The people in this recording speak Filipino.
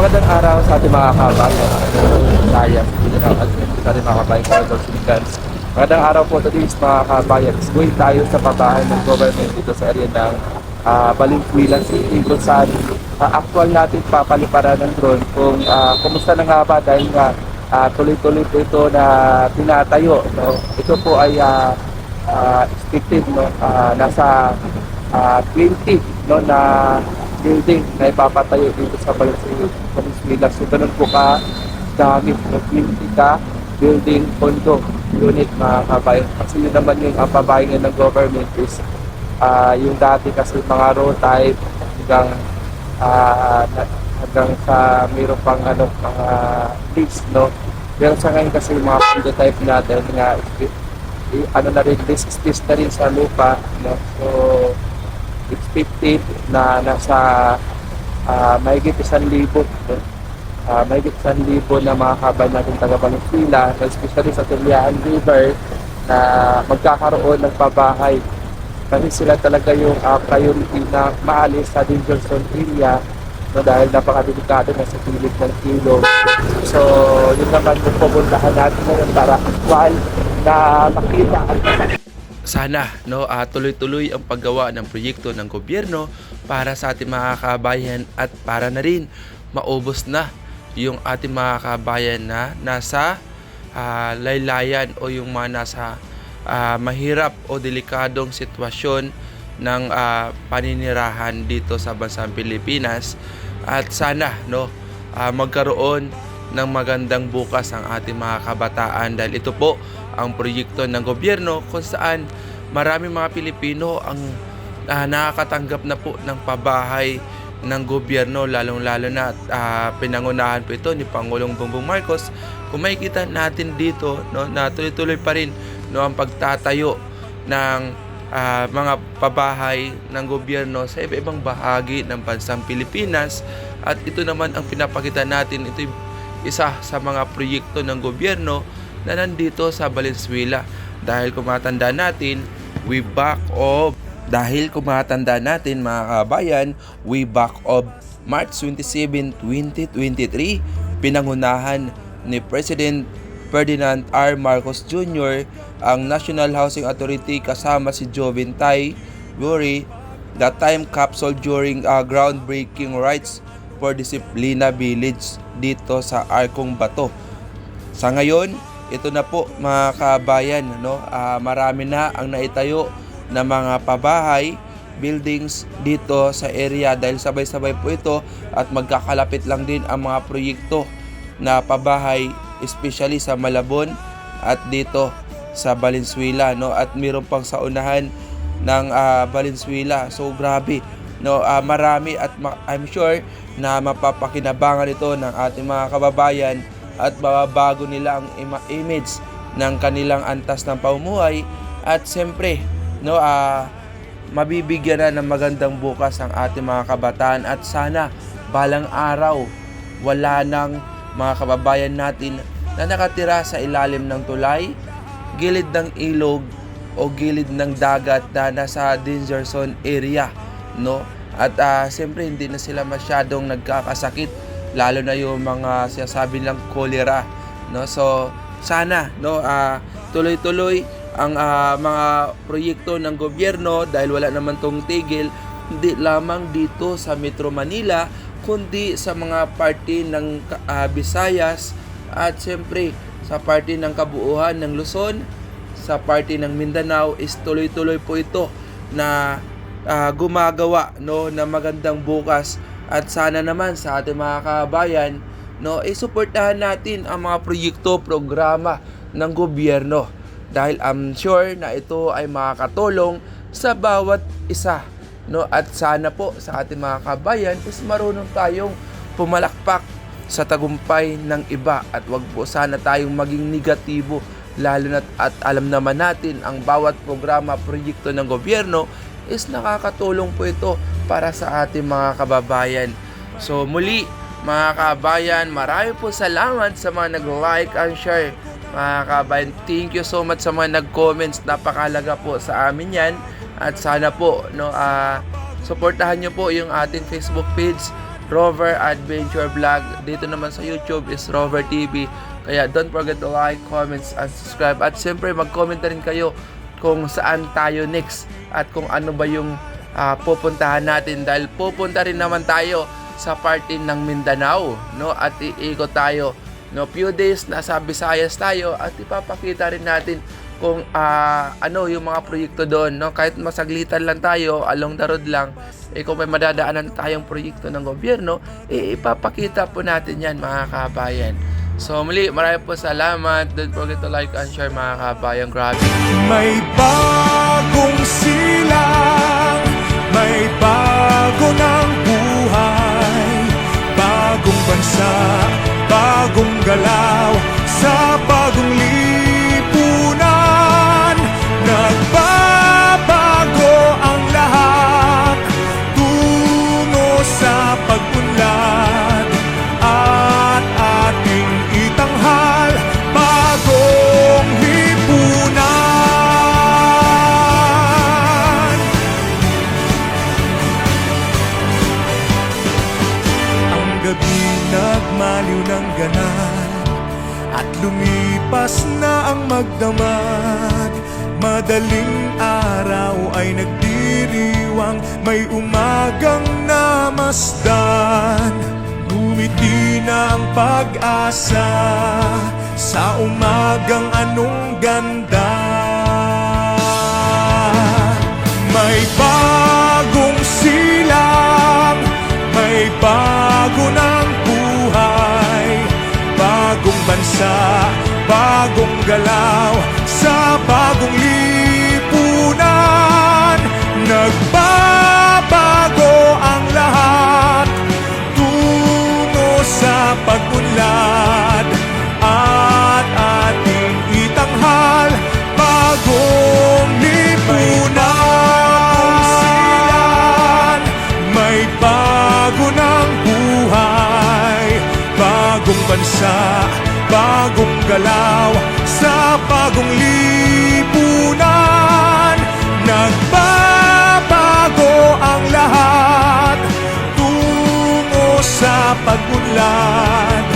Magandang araw sa ating mga kabayan. Saya, at sa ating mga kabayan, Corridor Silicans. Magandang araw po today mga kabayan. Going tayo sa pabahay ng government dito sa area ng Valenzuela City kung saan actual natin papaliparan ng drone kung kumusta na nga ba dahil nga tuloy-tuloy po ito na tinatayo. No? Ito po ay expected, no? Nasa 20 no, na building na ipapatayo dito sa Valenzuela. So ganun po ka dami, no? 20 ka building condo unit mga kabayan. Kasi yun naman yung pabayan ng government is yung dati kasi mga row type hanggang sa mayroon pang mga lease, no? Pero sa ngayon kasi yung mga condo type natin nga na rin, this space na rin sa lupa, no? So expected na nasa mahigit 1,000, no? Mahigit 1,000 na mga kabayan natin taga Valenzuela, especially sa Tulian River, na magkakaroon ng pabahay kasi sila talaga yung priority na maalis sa danger zone area, no, dahil napakadelikado na sa gilid ng ilog. So yun naman yung pupuntahan natin ngayon para actual na makita at sana, no, tuloy-tuloy ang paggawa ng proyekto ng gobyerno para sa ating mga kabayan at para na rin maubos na yung ating mga kabayan na nasa laylayan o yung mga nasa mahirap o delikadong sitwasyon ng paninirahan dito sa bansang Pilipinas. At sana, no, magkaroon ng magandang bukas ang ating mga kabataan dahil ito po ang proyekto ng gobyerno kung saan maraming mga Pilipino ang nakakatanggap na po ng pabahay ng gobyerno, lalong-lalo na pinangunahan po ito ni Pangulong Bongbong Marcos. Kung makikita natin dito, no, na tuloy-tuloy pa rin, no, ang pagtatayo ng mga pabahay ng gobyerno sa iba-ibang bahagi ng bansang Pilipinas. At ito naman ang pinapakita natin, ito isa sa mga proyekto ng gobyerno na nandito sa Valenzuela. Dahil kung matanda natin, mga kabayan, way back of March 27, 2023, pinangunahan ni President Ferdinand R. Marcos Jr. ang National Housing Authority kasama si Jovin Tay Yuri, the time capsule during groundbreaking rites for Disiplina Village dito sa Arcong Bato. Sa ngayon, ito na po mga kabayan, no? Marami na ang naitayo na mga pabahay, buildings dito sa area dahil sabay-sabay po ito at magkakalapit lang din ang mga proyekto na pabahay, especially sa Malabon at dito sa Valenzuela, no? At mayroon pang sa unahan ng Valenzuela. So grabe, no, marami at I'm sure na mapapakinabangan ito ng ating mga kababayan at mababago nila ang image ng kanilang antas ng pamumuhay at siyempre, no, mabibigyan na ng magandang bukas ang ating mga kabataan at sana balang araw wala nang mga kababayan natin na nakatira sa ilalim ng tulay, gilid ng ilog o gilid ng dagat na nasa danger zone area, no? At siyempre hindi na sila masyadong nagkakasakit, lalo na yung mga sinasabi nilang cholera, no? So sana, no, tuloy-tuloy ang mga proyekto ng gobyerno dahil wala naman tong tigil, hindi lamang dito sa Metro Manila kundi sa mga parte ng Visayas at siyempre sa parte ng kabuuan ng Luzon, sa parte ng Mindanao is tuloy-tuloy po ito na gumagawa, no, na magandang bukas. At sana naman sa ating mga kabayan, no, isuportahan natin ang mga proyekto, programa ng gobyerno dahil I'm sure na ito ay makakatulong sa bawat isa, no? At sana po sa ating mga kabayan is marunong tayong pumalakpak sa tagumpay ng iba at wag po sana tayong maging negatibo, lalo na at alam naman natin ang bawat programa, proyekto ng gobyerno is nakakatulong po ito para sa ating mga kababayan. So muli mga kabayan, marami po salamat sa mga nag-like and share. Mga kabayan, thank you so much sa mga nag-comments, napakahalaga po sa amin yan. At sana po, no, suportahan nyo po yung ating Facebook page Rover Adventure Vlog. Dito naman sa YouTube is Rover TV. Kaya don't forget to like, comments, and subscribe. At siyempre mag-comment na rin kayo kung saan tayo next at kung ano ba yung pupuntahan natin, dahil pupunta rin naman tayo sa party ng Mindanao, no? At iikot tayo, no? Few days nasa Visayas tayo at ipapakita rin natin kung ano yung mga proyekto doon, no? Kahit masaglitan lang tayo, along the road lang, kung may madadaanan tayong proyekto ng gobyerno, ipapakita po natin yan, mga kabayan. So muli, maraming po salamat. Don't forget to like and share, mga kabayan. Grabe. May bagong silang, may bago ng buhay, bagong bansa, bagong galaw, sa bagong lipunan. Nagbabago ang lahat, tungo sa pag-unlad, at ating itanghal bagong lipunan. Ang gabi nagmaliw ng ganap at lumipas na ang magdamag. Madaling araw ay nagdiriwang, may umagang namasdan. Ngumiti na ang pag-asa sa umagang anong ganda. May bagong silang, may bago ng buhay, bagong bansa, bagong galaw, sa bagong lipunan. Nagbabago ang lahat, tungo sa pag-unlad, at ating itanghal bagong lipunan. May bago ng buhay, bagong bansa, bagong galaw, sa bagong lipunan. Nagbabago ang lahat, tungo sa pag-unlad,